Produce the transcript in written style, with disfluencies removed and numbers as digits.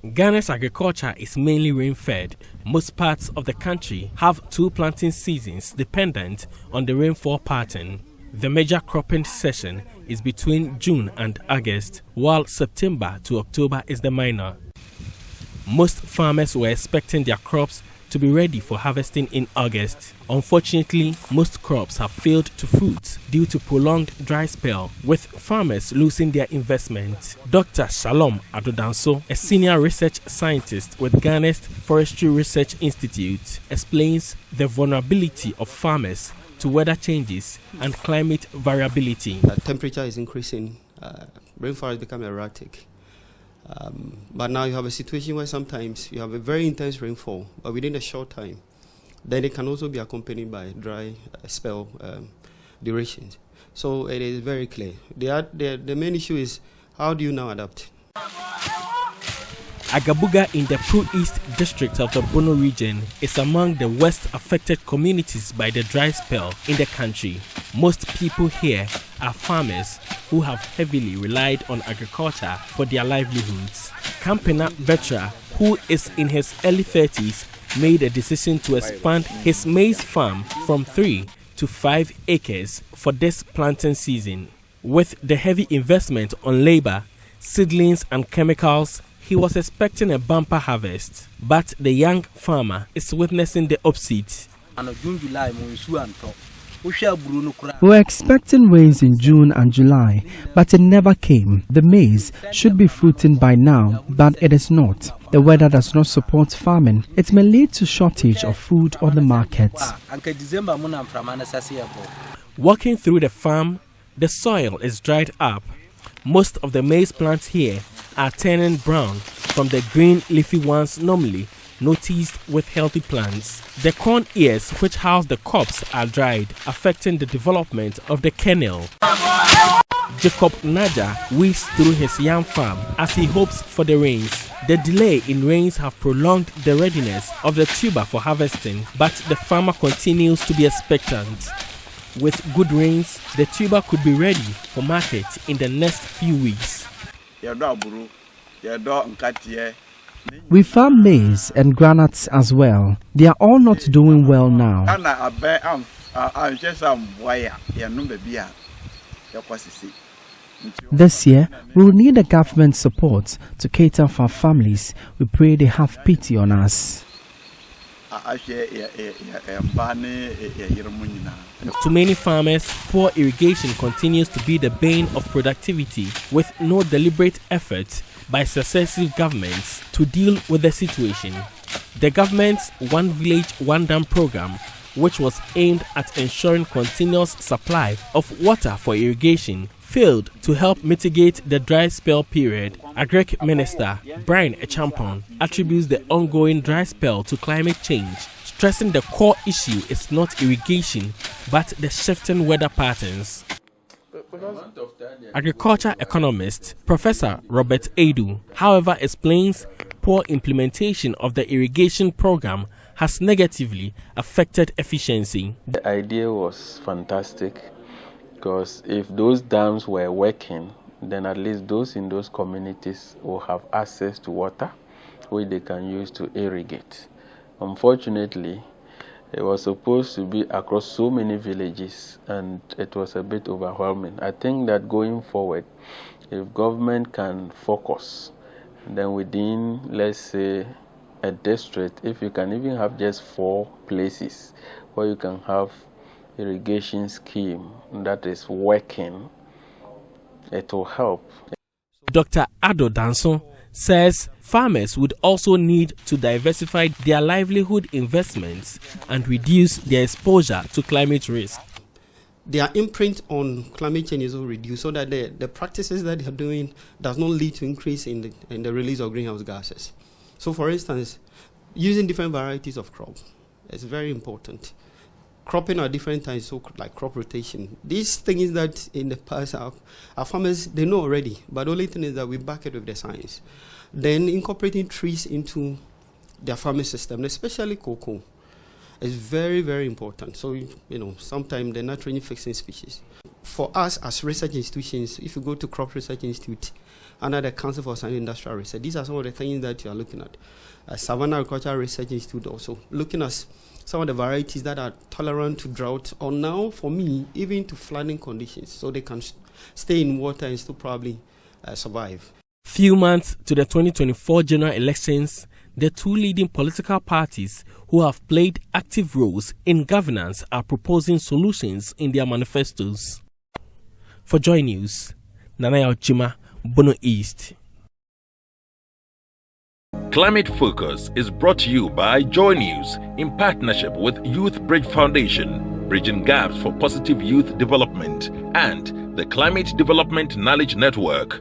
Ghana's agriculture is mainly rain-fed. Most parts of the country have 2 planting seasons dependent on the rainfall pattern. The major cropping season is between June and August, while September to October is the minor. Most farmers were expecting their crops to be ready for harvesting in August. Unfortunately, most crops have failed to fruit due to prolonged dry spell, with farmers losing their investment. Dr. Shalom Adodanso, a senior research scientist with Ghana's Forestry Research Institute, explains the vulnerability of farmers to weather changes and climate variability. The temperature is increasing, rainfall has become erratic. But now you have a situation where sometimes you have a very intense rainfall, but within a short time. Then it can also be accompanied by dry spell durations. So it is very clear. The main issue is, how do you now adapt? Agabuga in the Pro East district of the Bono region is among the worst affected communities by the dry spell in the country. Most people here are farmers who have heavily relied on agriculture for their livelihoods. Campena Betra, who is in his early 30s, made a decision to expand his maize farm from 3 to 5 acres for this planting season. With the heavy investment on labor, seedlings and chemicals, he was expecting a bumper harvest, but the young farmer is witnessing the opposite. We were expecting rains in June and July, but it never came. The maize should be fruiting by now, but it is not. The weather does not support farming. It may lead to shortage of food on the market. Walking through the farm, the soil is dried up. Most of the maize plants here are turning brown from the green leafy ones normally noticed with healthy plants. The corn ears which house the cobs are dried, affecting the development of the kernel. Jacob Naja weaves through his yam farm as he hopes for the rains. The delay in rains have prolonged the readiness of the tuber for harvesting, but the farmer continues to be expectant. With good rains, the tuber could be ready for market in the next few weeks. We farm maize and granules as well. They are all not doing well now. This year, we will need the government support to cater for our families. We pray they have pity on us. To many farmers, poor irrigation continues to be the bane of productivity, with no deliberate effort by successive governments to deal with the situation. The government's One Village, One Dam program, which was aimed at ensuring continuous supply of water for irrigation, failed to help mitigate the dry spell period. Agric Minister Brian Echampon attributes the ongoing dry spell to climate change, stressing the core issue is not irrigation but the shifting weather patterns. Agriculture economist Professor Robert Edu, however, explains poor implementation of the irrigation program has negatively affected efficiency. The idea was fantastic, because if those dams were working, then at least those in those communities will have access to water which they can use to irrigate. Unfortunately, it was supposed to be across so many villages, and it was a bit overwhelming. I think that going forward, if government can focus, then within, let's say, a district, if you can even have just 4 places where you can have irrigation scheme that is working, it will help. Dr. Ado Danson says farmers would also need to diversify their livelihood investments and reduce their exposure to climate risk. Their imprint on climate change is also reduced, so that the practices that they are doing does not lead to increase in the release of greenhouse gases. So for instance, using different varieties of crop is very important. Cropping at different times, so like crop rotation. These things that in the past our farmers, they know already, but the only thing is that we back it with the science. Then incorporating trees into their farming system, especially cocoa. is very, very important. So, sometimes they're nitrogen fixing species. For us as research institutions, if you go to Crop Research Institute, under the Council for Science and Industrial Research, these are some of the things that you are looking at. Savannah Agricultural Research Institute also, looking at some of the varieties that are tolerant to drought, or now, for me, even to flooding conditions, so they can stay in water and still probably survive. Few months to the 2024 general elections, the two leading political parties who have played active roles in governance are proposing solutions in their manifestos. For Joy News, Nanaya Ochima, Bono East. Climate Focus is brought to you by Joy News in partnership with Youth Bridge Foundation, bridging gaps for positive youth development, and the Climate Development Knowledge Network.